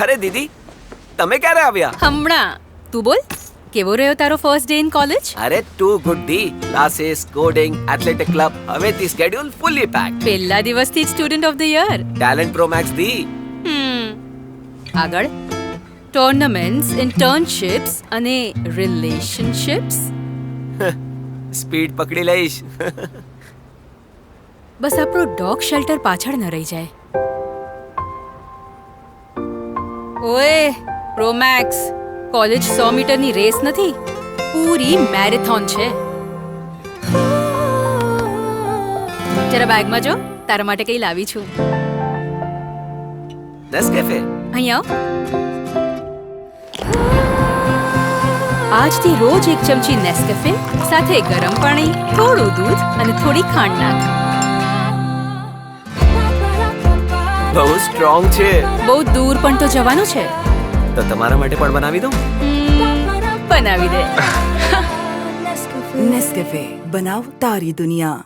અરે દીદી, તમે ક્યારે આવ્યા? હમણાં. તું બોલ, કેવો રહ્યો તારો ફર્સ્ટ ડે ઇન કોલેજ? અરે ટુ ગુડ દી. ક્લાસીસ, કોડિંગ, એથ્લેટિક ક્લબ, હવેથી સ્કેડ્યુલ ફુલ્લી પેક. પહેલા દિવસથી જ student of the year. Talent pro max દી. આગળ ટુર્નામેન્ટ્સ, ઇન્ટર્નશિપ્સ અને રિલેશનશિપ્સ. સ્પીડ પકડી લઈશ. બસ આપણો ડોગ શેલ્ટર પાછળ ન રહી જાય. ઓએ પ્રોમેક્સ, કોલેજ 100 મીટરની રેસ નથી, પૂરી મેરેથોન છે. જરા બેગમાં જો, તારા માટે કંઈ લાવી છું. નેસ્કેફે. અહીંયા આવ. આજથી રોજ એક ચમચી નેસ્કેફે સાથે ગરમ પાણી, થોડું દૂધ અને થોડી ખાંડ નાખ. બહુ સ્ટ્રોંગ છે. બહુ દૂર પણ તો જવાનું છે. તો તમારા માટે પણ બનાવી દઉં? બનાવી દે. નેસ્કેફે, બનાવ તારી દુનિયા.